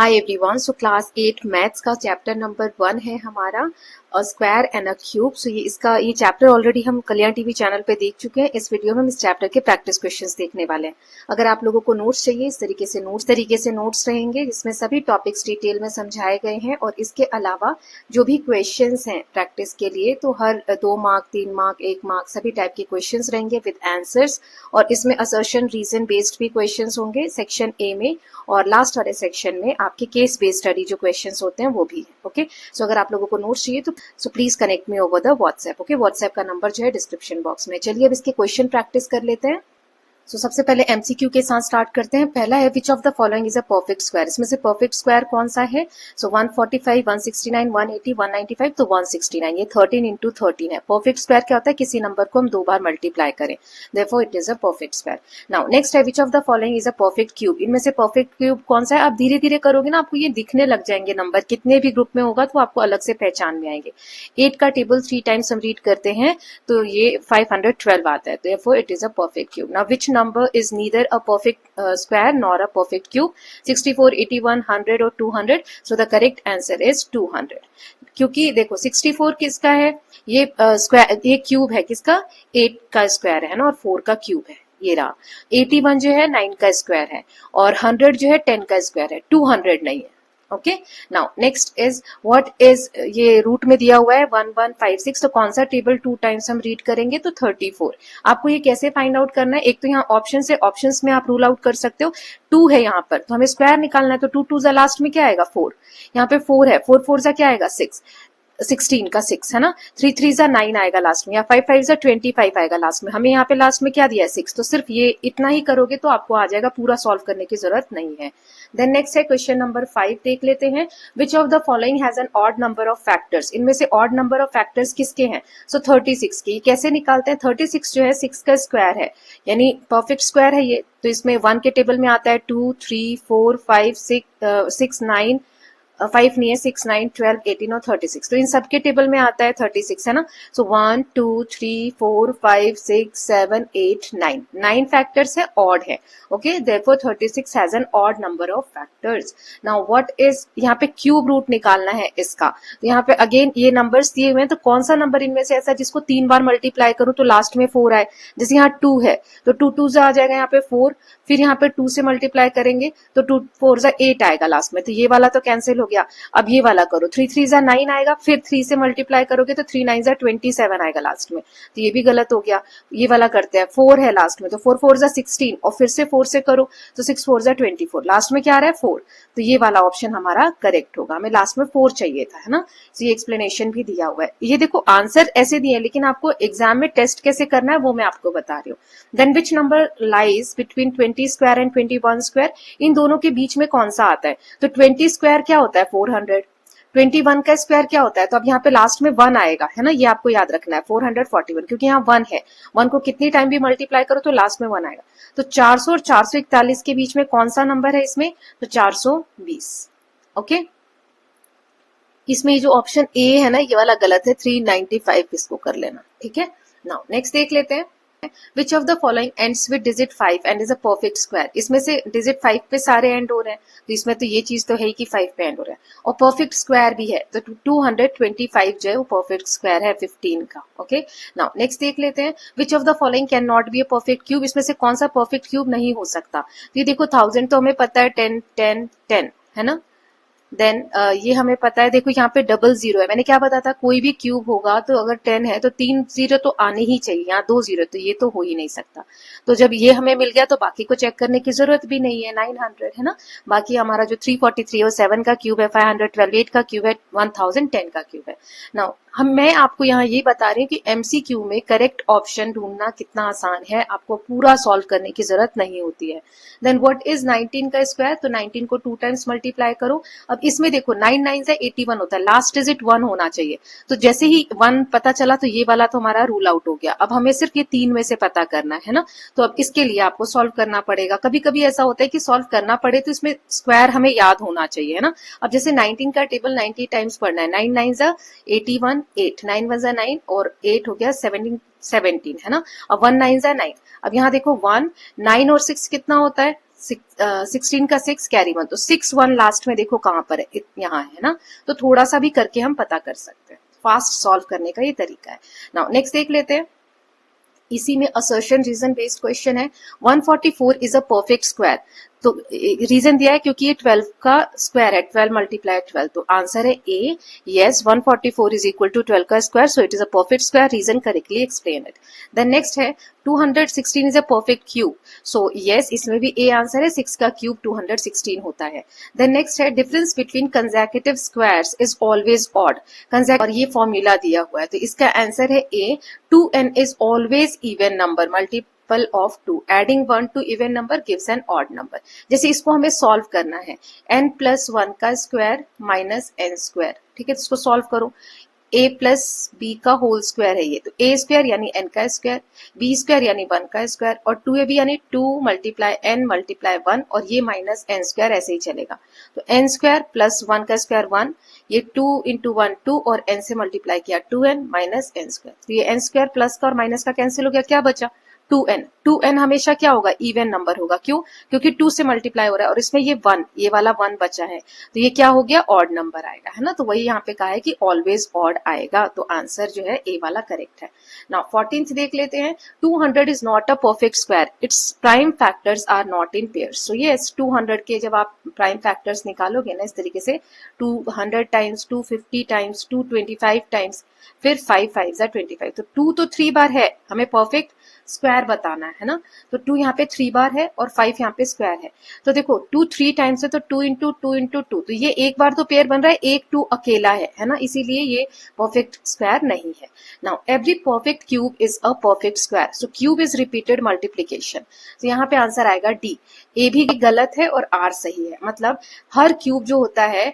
हाय everyone, so class 8 maths का chapter number 1 है हमारा a square and a cube. So ये चैप्टर ऑलरेडी हम कल्याण टीवी चैनल पे देख चुके हैं। इस वीडियो में हम इस चैप्टर के प्रैक्टिस क्वेश्चंस देखने वाले हैं। अगर आप लोगों को नोट्स चाहिए, इस तरीके से नोट्स रहेंगे जिसमें सभी टॉपिक्स डिटेल में समझाए गए हैं और इसके अलावा जो भी क्वेश्चंस हैं प्रैक्टिस के लिए, तो हर 2 मार्क, 3 मार्क, 1 मार्क सभी टाइप के क्वेश्चंस रहेंगे विद आंसर्स। और इसमें असर्शन रीजन बेस्ड भी क्वेश्चंस होंगे सेक्शन ए में, और लास्ट वाले सेक्शन में आपके केस बेस्ड स्टडी जो क्वेश्चंस होते हैं वो भी है। ओके, सो अगर आप लोगों को नोट्स चाहिए तो please connect me over the WhatsApp. Okay, WhatsApp का नंबर जो है डिस्क्रिप्शन बॉक्स में। चलिए अब इसके क्वेश्चन प्रैक्टिस कर लेते हैं। सबसे पहले एमसीक्यू के साथ स्टार्ट करते हैं। पहला है which of the following is a perfect square. इसमें से परफेक्ट स्क्वायर कौन सा है? 145, 169, 180, 195, तो 169 ये 13 इंटू 13 है। परफेक्ट स्क्वायर क्या होता है? किसी नंबर को हम 2 बार मल्टीप्लाई करें, therefore it is a perfect square. Now next है which of the following is a perfect cube. इनमें से परफेक्ट क्यूब कौन सा है? आप धीरे धीरे करोगे ना, आपको ये दिखने लग जाएंगे नंबर, कितने भी ग्रुप में होगा तो आपको अलग से पहचान में आएंगे। 8 का टेबल 3 टाइम्स हम रीड करते हैं तो ये 512 आता है, therefore it is a perfect cube. Now which number is neither a perfect square nor a perfect cube? 64, 81, 100 और 200. So the correct answer is 200. क्योंकि देखो 64 किसका है? ये स्क्वायर, ये क्यूब है किसका? 8 का स्क्वायर है ना, और 4 का क्यूब है, ये रहा। 81 जो है 9 का स्क्वायर है, और 100 जो है 10 का स्क्वायर है, 200 नहीं है। Okay, now next is what is, ये रूट में दिया हुआ है 1156, तो कौन सा टेबल 2 टाइम्स हम रीड करेंगे? तो 34। आपको ये कैसे फाइंड आउट करना है? एक तो यहाँ ऑप्शन है, ऑप्शंस में आप रूल आउट कर सकते हो। 2 है यहाँ पर तो हमें स्क्वायर निकालना है, तो 2 2 लास्ट में क्या आएगा? 4। यहाँ पे 4 है, 4 4 क्या आएगा? 6। 16 का 6 है ना। 3 3 9 आएगा लास्ट में, या 5 5 25 आएगा लास्ट में। हमें यहाँ पे लास्ट में क्या दिया है? 6। तो सिर्फ ये इतना ही करोगे तो आपको आ जाएगा, पूरा सॉल्व करने की जरूरत नहीं है। देन नेक्स्ट है क्वेश्चन नंबर 5, देख लेते हैं। विच of the following has an odd number of factors. इनमें से ऑड नंबर ऑफ फैक्टर्स किसके हैं? 36 के। कैसे निकालते हैं? 36 जो है 6 का स्क्वायर है, यानी परफेक्ट स्क्वायर है ये। तो इसमें 1 के टेबल में आता है 2 3 4 5 6 9, 5 नहीं है, 6 9 12 18 और 36, तो इन सबके टेबल में आता है 36 है ना। सो 1 2 3 4 5 6 7 8 9, 9 फैक्टर्स है, ऑड है। Okay, therefore 36 has an odd number of factors. Now what is, यहाँ पे क्यूब रूट निकालना है इसका। तो यहाँ पे अगेन ये नंबर्स दिए हुए हैं, तो कौन सा नंबर इनमें से ऐसा जिसको 3 बार मल्टीप्लाई करूं तो लास्ट में 4 आए? जैसे यहाँ 2 है तो 2 2 आ जाएगा यहाँ पे 4, फिर यहाँ पे 2 से मल्टीप्लाई करेंगे तो 2 4 8 आएगा लास्ट में, तो ये वाला तो कैंसिल हो गया। अब ये वाला करो, 3 3 9 आएगा, फिर 3 से मल्टीप्लाई करोगे तो 3 9 27 आएगा लास्ट में, तो ये भी गलत हो गया। ये वाला करते हैं, 4 है लास्ट में, तो 4 4 16, और फिर से 4 से करो तो 6 4 24, लास्ट में क्या आ रहा है? 4। तो ये वाला ऑप्शन हमारा करेक्ट होगा, हमें लास्ट में 4 चाहिए था, है ना। तो ये एक्सप्लेनेशन भी दिया हुआ है। ये देखो आंसर ऐसे दिए, लेकिन आपको एग्जाम में टेस्ट कैसे करना है वो मैं आपको बता रही हूँ। Then which number lies between 20 square and 21 square. इन दोनों के बीच में कौन सा आता है? तो 20 स्क्वायर क्या होता है? 400। 21 का स्क्वायर क्या होता है? तो अब यहाँ पे लास्ट में 1 आएगा, है ना, ये आपको याद रखना है। 441, क्योंकि यहाँ 1 है, 1 को कितनी टाइम भी मल्टीप्लाई करो तो लास्ट में 1 आएगा। तो 400 और 441 के बीच में कौन सा नंबर है इसमें? तो 420। ओके, इसमें जो ऑप्शन ए है ना, ये वाला गलत है, 395 इसको कर लेना, ठीक है। नाउ नेक्स्ट देख लेते हैं। विच of the following ends with digit 5 and is a perfect square. इसमें से डिजिट 5 पे सारे एंड हो रहे हैं, तो इसमें तो ये चीज तो है ही कि 5 पे एंड हो रहा है, और परफेक्ट स्क्वायर भी है, तो 225 जो है वो परफेक्ट स्क्वायर है 15 का। ओके, नाउ नेक्स्ट देख लेते हैं। विच of the following can not be a perfect cube. इसमें से कौन सा परफेक्ट क्यूब नहीं हो सकता? तो ये देखो 1000 तो हमें पता है, 10 10 10 है ना। देन ये हमें पता है, देखो यहाँ पे डबल जीरो है, मैंने क्या बताया था, कोई भी क्यूब होगा तो अगर 10 है तो 3 जीरो तो आने ही चाहिए, यहाँ 2 जीरो, तो ये तो हो ही नहीं सकता। तो जब ये हमें मिल गया तो बाकी को चेक करने की जरूरत भी नहीं है, 900 है ना। बाकी हमारा जो 343 और 7 का क्यूब है, 512 8 का क्यूब है, 1010 का क्यूब है। नाउ मैं आपको यहाँ ये बता रही हूँ कि एमसीक्यू में करेक्ट ऑप्शन ढूंढना कितना आसान है, आपको पूरा सॉल्व करने की जरूरत नहीं होती है। देन व्हाट इज 19 का स्क्वायर। तो 19 को 2 टाइम्स मल्टीप्लाई करो। अब इसमें देखो 9 9 से 81 होता है, लास्ट डिजिट 1 होना चाहिए, तो जैसे ही 1 पता चला तो ये वाला तो हमारा रूल आउट हो गया। अब हमें सिर्फ ये 3 में से पता करना है ना, तो अब इसके लिए आपको सॉल्व करना पड़ेगा। कभी कभी ऐसा होता है कि सॉल्व करना पड़े तो इसमें स्क्वायर हमें याद होना चाहिए, है ना। अब जैसे 19 का टेबल 90 टाइम्स पढ़ना है, 9 9 81 8, 9 1 9 और 8 हो गया 17 है ना। अब 1 9 9, अब यहाँ देखो 1 9 और 6 कितना होता है? 16 का 6 कैरी 1, तो 6 1 लास्ट में देखो कहां पर है, यहाँ है ना, तो थोड़ा सा भी करके हम पता कर सकते हैं। फास्ट सॉल्व करने का ये तरीका है। नाउ नेक्स्ट देख लेते हैं, इसी में असर्शन रीजन बेस्ड क्वेश्चन है। 144 इज अ परफेक्ट स्क्वायर, तो रीजन दिया है क्योंकि ये 12 का स्क्वायर है, 12 मल्टीप्लाई 12, तो आंसर है A, yes 144 is equal to 12 का square, so it is a perfect square, reason correctly explain it. Then next है 216 is a perfect cube, so yes इसमें भी ए आंसर है, 6 का क्यूब 216 होता है। देन नेक्स्ट है difference between consecutive squares is always odd, और ये फॉर्मूला दिया हुआ है, तो इसका आंसर है ए, 2n is always even number multiple of 2, adding 1 to even number gives an odd number। जैसे इसको हमें सॉल्व करना है, n प्लस 1 का स्क्वायर माइनस n स्क्वायर, ठीक है, तो इसको सॉल्व करो, a प्लस बी का होल स्क्वायर है ये, तो a स्क्वायर यानी n का स्क्वायर, b स्क्वायर यानी 1 का स्क्वायर, और 2ab यानी 2 मल्टीप्लाई n मल्टीप्लाई 1, और ये माइनस n स्क्वायर, ऐसे ही चलेगा, तो n स्क्वायर प्लस 1 का स्क्वायर 1, ये 2 इंटू 1 2, और n से मल्टीप्लाई किया 2n माइनस n स्क्वायर, तो ये n स्क्वायर प्लस का और माइनस का कैंसिल हो गया, क्या बचा 2n। 2n हमेशा क्या होगा, इवन नंबर होगा, क्यों, क्योंकि 2 से मल्टीप्लाई हो रहा है, और इसमें ये 1, ये वाला 1 बचा है, तो ये क्या हो गया, ऑड नंबर आएगा, है ना, तो वही यहाँ पे कहा है कि ऑलवेज ऑड आएगा, तो आंसर जो है ए वाला करेक्ट है। नाउ 14th देख लेते हैं, 200 is not a perfect square, its prime factors are not in pairs, so yes 200 के जब आप प्राइम फैक्टर्स निकालोगे ना इस तरीके से, 200 टाइम्स, 250 टाइम्स, 225 टाइम्स, फिर 5 5 25, तो 2 तो 3 बार है, हमें परफेक्ट स्क्वायर बताना है ना, तो 2 यहाँ पे 3 बार है और 5 यहाँ पे स्क्वायर है, तो देखो 2 3 टाइम्स है, तो 2 इंटू 2 इंटू 2, तो ये एक बार तो पेयर बन रहा है, एक 2 अकेला है ना, इसीलिए ये परफेक्ट स्क्वायर नहीं है। Now every perfect cube is a perfect square, so cube is repeated multiplication, तो यहाँ पे आंसर आएगा डी, ए भी गलत है और आर सही है, मतलब हर क्यूब जो होता है,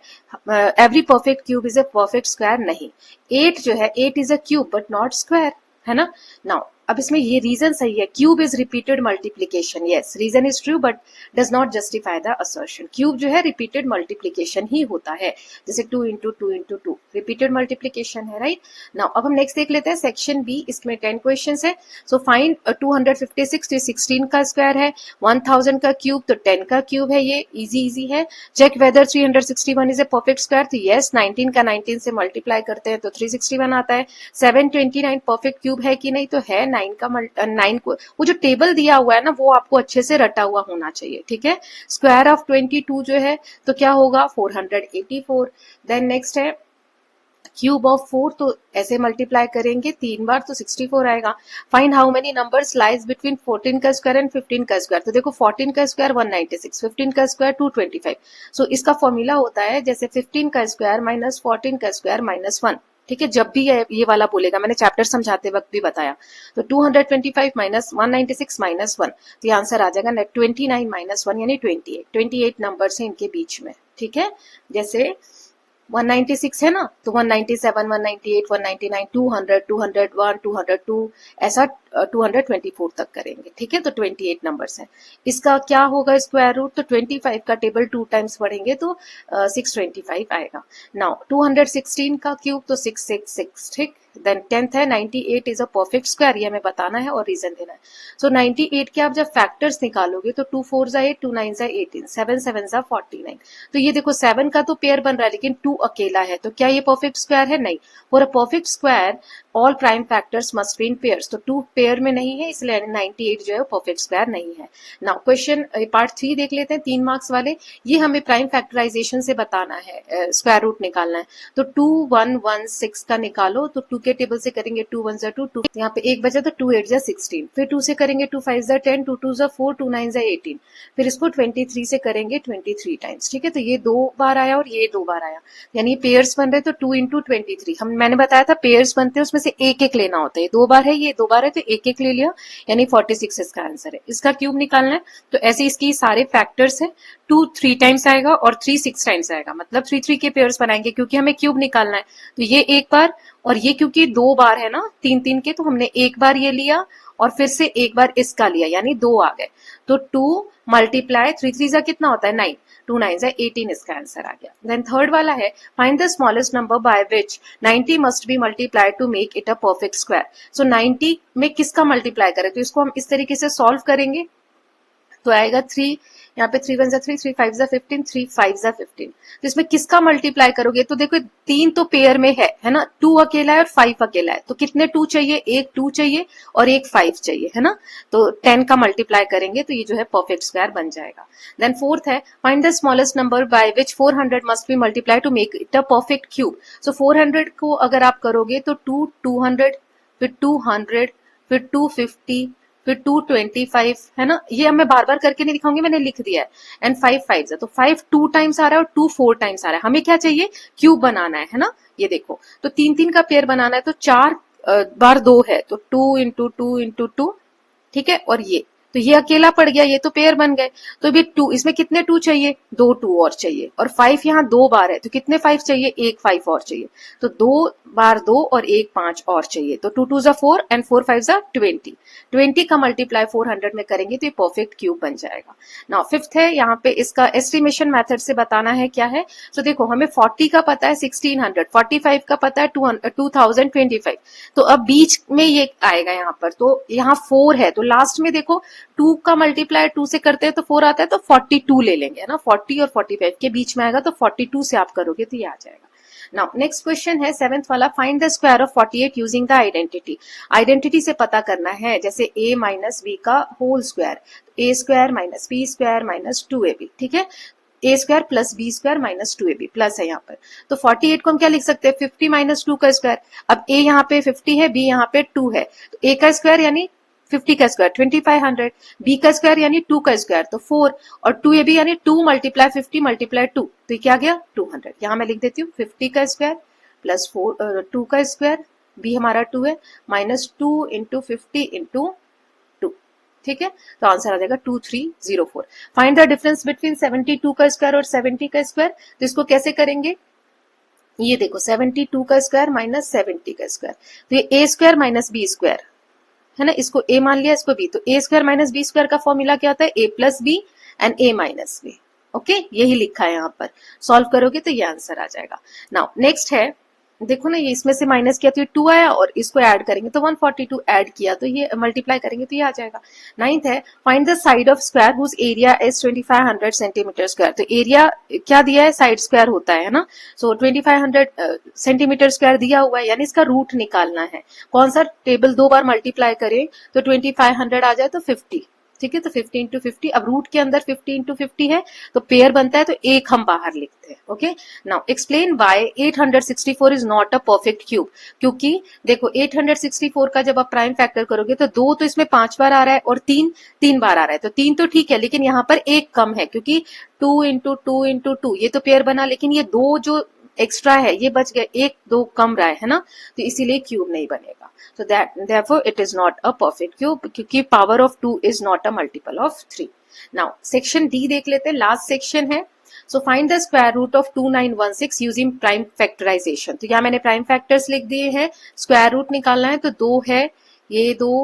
every perfect cube is a perfect square नहीं। 8 जो है, 8 is a cube but not square, है ना। नाउ अब इसमें ये रीजन सही है, cube is repeated multiplication, yes reason is true but does not justify the assertion, cube जो है रिपीटेड मल्टीप्लीकेशन ही होता है, जैसे 2 इंटू 2 इंटू 2 रिपीटेड मल्टीप्लीकेशन है, राइट। नाउ अब हम नेक्स्ट देख लेते हैं सेक्शन बी, इसमें 10 क्वेश्चंस है। सो फाइंड 256, तो 16 का स्क्वायर है, 1000 का क्यूब तो 10 का क्यूब है, ये इजी है। Check whether 361 is a perfect square, तो यस 19 का 19 से मल्टीप्लाई करते हैं तो 361 आता है। 729 परफेक्ट क्यूब है कि नहीं, तो है, 9 का 9 को, वो जो टेबल दिया हुआ है ना वो आपको अच्छे से रटा हुआ होना चाहिए, ठीक है। स्क्वायर ऑफ 22 जो है तो क्या होगा 484। देन नेक्स्ट है क्यूब ऑफ 4, तो ऐसे मल्टीप्लाई करेंगे 3 बार तो 64 आएगा। Find how many numbers lies between 14 का स्क्वायर एंड 15 का स्क्वायर, तो देखो 14 का स्क्वायर 196, 15 का स्क्वायर 225, सो इसका फॉर्मूला होता है जैसे 15 का स्क्वायर माइनस 14 का स्क्वायर माइनस 1, ठीक है, जब भी ये वाला बोलेगा, मैंने चैप्टर समझाते वक्त भी बताया, तो 225 माइनस 196 माइनस 1, तो ये आंसर आ जाएगा 29 माइनस 1 यानी 28 नंबर्स हैं इनके बीच में, ठीक है। जैसे 196 है ना, तो 197, 198, 199, 200, 201, 202, ऐसा 224 तक करेंगे, ठीक है, तो 28 नंबर्स हैं। इसका क्या होगा स्क्वायर रूट, तो 25 का टेबल 2 टाइम्स बढ़ेंगे तो 625 आएगा। नाउ 216 का क्यूब तो 666, ठीक। देन 10th है 98 इज अ परफेक्ट स्क्वायर, ये हमें बताना है और रीजन देना है। सो 98 के आप जब फैक्टर्स निकालोगे तो 2 4 जा 8, 2 9 जा 18, 7 7 जा 49, तो ये देखो 7 का तो पेयर बन रहा है लेकिन 2 अकेला है, तो क्या ये परफेक्ट स्क्वायर है, नहीं। For a perfect square all prime factors must be in pairs, तो 2 पेयर में नहीं है, इसलिए 98 जो है परफेक्ट स्क्वायर नहीं है। नाउ क्वेश्चन पार्ट 3 देख लेते हैं, 3 मार्क्स वाले, ये हमें प्राइम फैक्टराइजेशन से बताना है, स्क्वायर रूट निकालना है, तो 2116 का निकालो, तो 2 के टेबल से करेंगे 2 1 जा 2, यहाँ पे 1 बचा तो 2 8 जा 16, फिर 2 से करेंगे 2 5 जा 10, 2 2 जा 4, 2 9 जा 18, फिर इसको 23 से करेंगे 23 टाइम्स, ठीक है, तो ये 2 बार आया और ये 2 बार आया, यानी पेयर्स बन रहे, तो 2 इंटू 23, मैंने बताया था पेयर्स बनते हैं उसमें से एक एक लेना होता है, 2 बार है, ये 2 बार है, तो एक एक ले लिया, यानी 46 इसका आंसर है। इसका क्यूब निकालना है, तो ऐसे इसकी सारे फैक्टर्स है, 2 3 टाइम्स आएगा और 3 6 टाइम्स आएगा, मतलब 3 3 के पेयर्स बनाएंगे क्योंकि हमें क्यूब निकालना है, तो ये एक बार, और ये क्योंकि 2 बार है ना 3 3 के, तो हमने एक बार ये लिया और फिर से एक बार इसका लिया, यानी 2 आ गए, तो 2 मल्टीप्लाई 3 3 जा कितना होता है 9, 2 9 जा 18, इसका आंसर आ गया। देन थर्ड वाला है find the smallest number by which 90 must be multiplied to make it a perfect square, so 90 में किसका मल्टीप्लाई करें, तो इसको हम इस तरीके से सॉल्व करेंगे, तो आएगा 3, यहाँ पे 3 1 जा 3, 3 5 जा 15, 3 5 जा 15। तो इसमें किसका मल्टीप्लाई करोगे? तो देखो 3 तो पेयर में है ना, 2 अकेला है और 5 अकेला है, तो कितने 2 चाहिए? एक 2 चाहिए और एक 5 चाहिए, है ना। तो 10 का मल्टीप्लाई करेंगे तो ये जो है परफेक्ट स्क्वायर बन जाएगा। देन फोर्थ है, find the smallest number by which 400 must be multiply to make it a perfect cube. So 400 को अगर आप करोगे तो 200, फिर 200, फिर 250, फिर 225, है ना। ये मैं बार बार करके नहीं दिखाऊंगी, मैंने लिख दिया है। एंड 5 5 है, तो 5 2 टाइम्स आ रहा है और 2 4 टाइम्स आ रहा है। हमें क्या चाहिए? क्यूब बनाना है ना। ये देखो, तो 3 3 का पेयर बनाना है, तो 4 बार 2 है, तो 2 इंटू 2 इंटू 2, ठीक है। और ये तो ये अकेला पड़ गया, ये तो पेयर बन गए। तो भी 2, इसमें कितने 2 चाहिए? 2 2 और चाहिए। और 5 यहाँ 2 बार है, तो कितने 5 चाहिए? एक 5 और चाहिए। तो 2 बार 2 और एक 5 और चाहिए। तो 2 2 जा 4 एंड 4 5 जा 20। 20 का मल्टीप्लाई 400 में करेंगे तो ये परफेक्ट क्यूब बन जाएगा। नाउ फिफ्थ है, यहाँ पे इसका एस्टिमेशन मेथड से बताना है क्या है। तो देखो, हमें 40 का पता है 1600, 45 का पता है 2025। तो अब बीच में ये आएगा यहाँ पर, तो यहाँ 4 है, तो लास्ट में देखो 2 का मल्टीप्लाई 2 से करते हैं तो 4 आता है, तो 42 ले लेंगे, है ना। 40 और 45 के बीच में आएगा, तो 42 से आप करोगे तो ये आ जाएगा। नाउ नेक्स्ट क्वेश्चन है 7th वाला, find the square of 48 using the identity. Identity से पता करना है, जैसे a माइनस बी का whole square, a square minus B square minus 2ab, ठीक है। a square plus B square minus 2ab plus है यहाँ पर। तो 48 को हम क्या लिख सकते हैं? 50 माइनस 2 का स्क्वायर। अब a यहाँ पे 50 है, b यहाँ पे 2 है, तो a का स्क्वायर यानी 50 का स्क्वायर 2500, b का स्क्वायर यानी 2 का स्क्वायर तो 4, और 2ab यानी 2 मल्टीप्लाई 50 मल्टीप्लाई 2, तो ये क्या गया? 200। यहाँ मैं लिख देती हूँ 50 का स्क्वायर प्लस 2 का स्क्वायर, b हमारा 2 है, माइनस 2 इंटू 50 इंटू 2, ठीक है। तो आंसर आ जाएगा 2304। फाइंड द डिफरेंस बिटवीन 72 का स्क्वायर और 70 का स्क्वायर। तो इसको कैसे करेंगे? ये देखो, 72 का स्क्वायर माइनस 70 का स्क्वायर, तो ये a square minus B square, है ना। इसको a मान लिया, इसको b, तो a square minus B square का फॉर्मूला क्या होता है? a plus B and a minus B. Okay, यही लिखा है यहाँ पर। सॉल्व करोगे तो ये आंसर आ जाएगा। नाउ नेक्स्ट है, देखो ना, ये इसमें से माइनस किया तो ये 2 आया, और इसको ऐड करेंगे तो 142 ऐड किया तो ये मल्टीप्लाई करेंगे तो ये आ जाएगा। 9th है, find the side of square whose area is 2500 centimetre square. तो एरिया क्या दिया है? साइड स्क्वायर होता है ना। सो 2500 सेंटीमीटर स्क्वायर दिया हुआ है, यानी इसका रूट निकालना है। कौन सा टेबल 2 बार मल्टीप्लाई करें तो 2500 आ जाए तो 50, ठीक है। तो 50 इंटू 50, अब रूट के अंदर 50 इंटू 50 है, तो पेयर बनता है, तो एक हम बाहर लिखते हैं। Okay, now explain why 864 is not a perfect cube. क्योंकि देखो, 864 का जब आप प्राइम फैक्टर करोगे तो 2 तो इसमें 5 बार आ रहा है और 3 3 बार आ रहा है, तो 3 तो ठीक है, लेकिन यहाँ पर एक कम है, क्योंकि 2 इंटू 2 इंटू 2 ये तो पेयर बना, लेकिन ये 2 जो एक्स्ट्रा है ये बच गए, 1 2 कम रहा है ना, तो इसीलिए क्यूब नहीं बनेगा। So that therefore it is not a perfect cube, क्योंकि power of 2 is not a multiple of 3. Now section D देख लेते हैं, लास्ट सेक्शन है। So find the square root of 2916 using prime factorization. तो यहाँ मैंने प्राइम फैक्टर्स लिख दिए हैं, स्क्वायर रूट निकालना है, तो 2 है, ये 2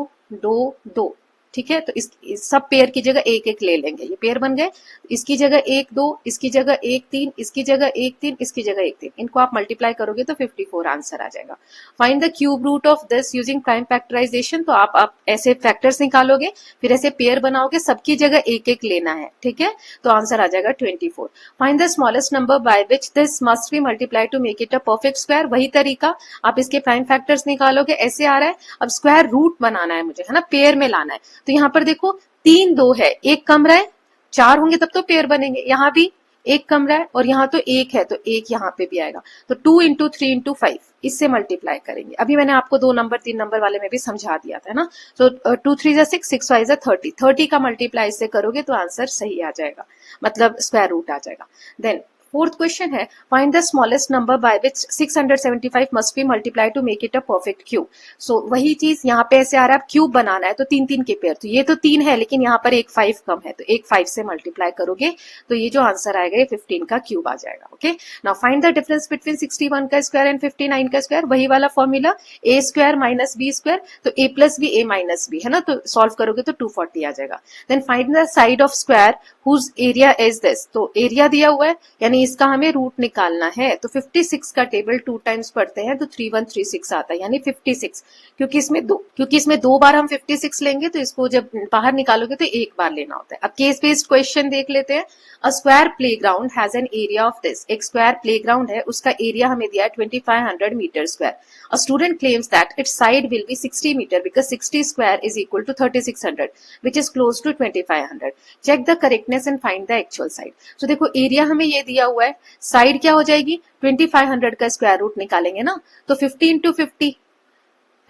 2 2, ठीक है। तो इस सब पेयर की जगह एक एक ले लेंगे, ये पेयर बन गए। इसकी जगह 1 2, इसकी जगह 1 3, इसकी जगह 1 3, इसकी जगह 1 3, इनको आप मल्टीप्लाई करोगे तो 54 आंसर आ जाएगा। Find the cube root of this using prime factorisation. तो आप ऐसे फैक्टर्स निकालोगे, फिर ऐसे पेयर बनाओगे, सबकी जगह एक एक लेना है, ठीक है। तो आंसर आ जाएगा 24। Find the smallest number by which this must be multiply to make it a perfect square. वही तरीका, आप इसके प्राइम फैक्टर्स निकालोगे, ऐसे आ रहा है। अब स्क्वायर रूट बनाना है मुझे, है ना, पेयर में लाना है। तो यहाँ पर देखो 3 2 है, एक कम रहा है, 4 होंगे तब तो पेयर बनेंगे, यहाँ भी एक कम रहा है और यहाँ तो 1 है, तो 1 यहाँ पे भी आएगा। तो 2 इंटू 3 इंटू 5 इससे मल्टीप्लाई करेंगे। अभी मैंने आपको 2 नंबर 3 नंबर वाले में भी समझा दिया था ना। तो 2 3 जा 6, 6 5 जा 30, 30 का मल्टीप्लाई इससे करोगे तो आंसर सही आ जाएगा, मतलब स्क्वायर रूट आ जाएगा। देन फोर्थ क्वेश्चन है, find the smallest number by which 675 must be multiply to make it a perfect cube. So वही चीज यहाँ पे ऐसे आ रहा है, क्यूब बनाना है तो 3 3 के पेयर, तो ये तो 3 है, लेकिन यहाँ पर एक 5 कम है, तो एक 5 से मल्टीप्लाई करोगे तो ये जो आंसर आएगा ये 15 का क्यूब आ जाएगा। Okay, now find the difference between 61 का स्क्वायर एंड 59 का स्क्वायर। वही वाला formula, A square minus B square, तो A plus B A minus B, है ना, तो सॉल्व करोगे तो 240 आ जाएगा। Then find the side of square whose area is this. तो एरिया दिया हुआ है, यानी इसका हमें रूट निकालना है। तो 56 का टेबल 2 टाइम्स पढ़ते हैं तो 3136 आता है, यानी 56। क्योंकि इसमें दो बार हम 56 लेंगे तो इसको जब बाहर निकालोगे तो एक बार लेना होता है। अब केस बेस्ड क्वेश्चन देख लेते हैं। A square playground has an area of this. एक स्क्वायर प्लेग्राउंड है, उसका एरिया हमें दिया है 2500 metre square. A student claims that its side will be 60 metre because 60 square is equal to 3600 which is close to 2500। Check the correctness and find the actual side. तो देखो area हमें ये दिया हुआ है, साइड क्या हो जाएगी, 2500 का स्क्वायर रूट निकालेंगे ना, तो 50 इंटू 50,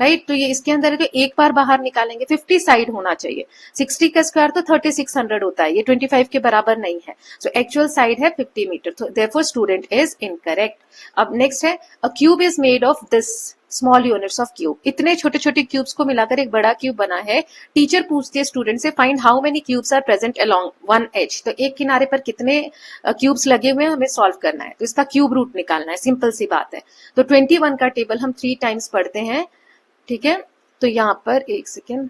राइट। तो ये इसके अंदर है तो एक बार बाहर निकालेंगे, 50 साइड होना चाहिए। 60 का स्क्वायर तो 3600 होता है, ये 25 के बराबर नहीं है। सो एक्चुअल साइड है 50 मीटर, तो देयरफॉर स्टूडेंट इज इनकरेक्ट। अब नेक्स्ट है, अ cube is made of this small units of cube. इतने छोटे छोटे क्यूब्स को मिलाकर एक बड़ा क्यूब बना है। टीचर पूछती है स्टूडेंट से, find how many cubes are present along one edge. तो एक किनारे पर कितने क्यूब्स लगे हुए हैं हमें सॉल्व करना है, तो इसका क्यूब रूट निकालना है, सिंपल सी बात है। तो 21 का टेबल हम 3 टाइम्स पढ़ते हैं, ठीक है। तो यहां पर एक सेकेंड,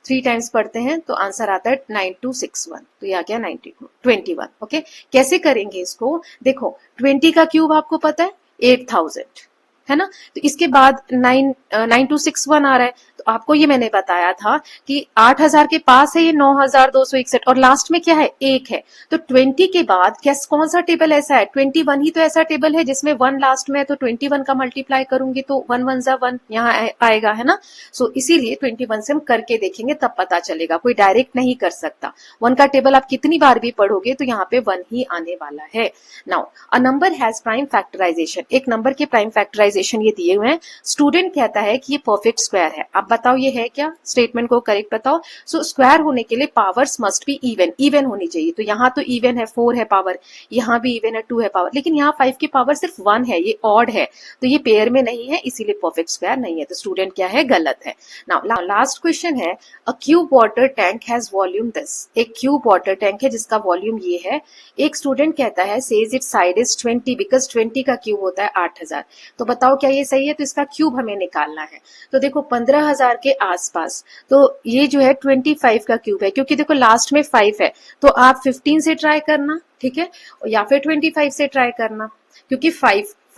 3 टाइम्स पढ़ते हैं तो आंसर आता है 9261। तो यह क्या 21। ओके, कैसे करेंगे इसको, देखो 20 का क्यूब आपको पता है 8000 है ना, तो इसके बाद 9261 आ रहा है। तो आपको ये मैंने बताया था कि 8000 के पास है ये 9261 और लास्ट में क्या है, एक है। तो 20 के बाद क्या कौन सा टेबल ऐसा है, 21 ही तो ऐसा टेबल है जिसमें 1 लास्ट में है। तो 21 का मल्टीप्लाई करूंगी तो 1 1 जा 1 यहाँ आएगा, है ना। सो इसीलिए 21 से हम करके देखेंगे तब पता चलेगा, कोई डायरेक्ट नहीं कर सकता। 1 का टेबल आप कितनी बार भी पढ़ोगे तो यहाँ पे 1 ही आने वाला है। Now a number has prime factorisation. एक नंबर के प्राइम फैक्टराइजेशन ये दिए हुए हैं। स्टूडेंट कहता है कि ये परफेक्ट स्क्वायर है। अब बताओ ये है क्या, स्टेटमेंट को करेक्ट बताओ। सो स्क्वायर होने के लिए पावर्स मस्ट बी इवन होनी चाहिए। तो यहाँ तो इवन है, 4 है पावर, यहाँ भी इवन है, 2 है पावर, लेकिन यहाँ 5 की पावर सिर्फ 1 है, ये ऑड है, तो ये पेयर में नहीं है, इसीलिए परफेक्ट स्क्वायर नहीं है। तो स्टूडेंट क्या है, गलत है। नाउ लास्ट क्वेश्चन है, अ cube water tank has volume this. एक क्यूब वाटर टैंक है जिसका वॉल्यूम ये है। एक स्टूडेंट कहता है says it side is 20 because 20 का क्यूब होता है 8000। तो बताओ क्या ये सही है, तो इसका क्यूब हमें निकालना है। तो देखो 15000 के आसपास, तो ये जो है 25 का क्यूब है, क्योंकि देखो लास्ट में 5 है, तो आप 15 से ट्राई करना, ठीक है, या फिर 25 से ट्राई करना, क्योंकि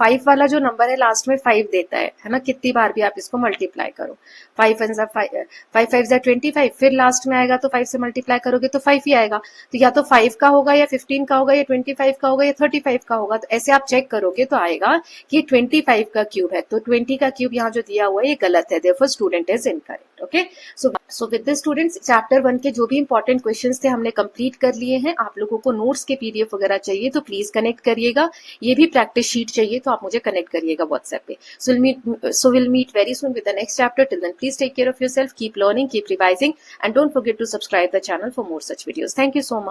5 वाला जो नंबर है लास्ट में 5 देता है ना। कितनी बार भी आप इसको मल्टीप्लाई करो, 5 5 जा 25, फिर लास्ट में आएगा तो 5 से मल्टीप्लाई करोगे तो 5 ही आएगा। तो या तो 5 का होगा, या 15 का होगा, या 25 का होगा, या 35 का होगा। तो ऐसे आप चेक करोगे तो आएगा कि 25 का क्यूब है। तो 20 का क्यूब यहाँ जो दिया हुआ है ये गलत है, therefore student is incorrect. Okay, so with this students, chapter 1 के जो भी इंपॉर्टेंट क्वेश्चंस थे हमने कंप्लीट कर लिए हैं। आप लोगों को नोट्स के पीडीएफ वगैरह चाहिए तो प्लीज कनेक्ट करिएगा। ये भी प्रैक्टिस शीट चाहिए तो आप मुझे कनेक्ट करिएगा व्हाट्सएप पे। So we'll meet very soon with the next chapter. Till then, please take care of yourself, keep learning, keep revising, and don't forget to subscribe the channel for more such videos. Thank you so much.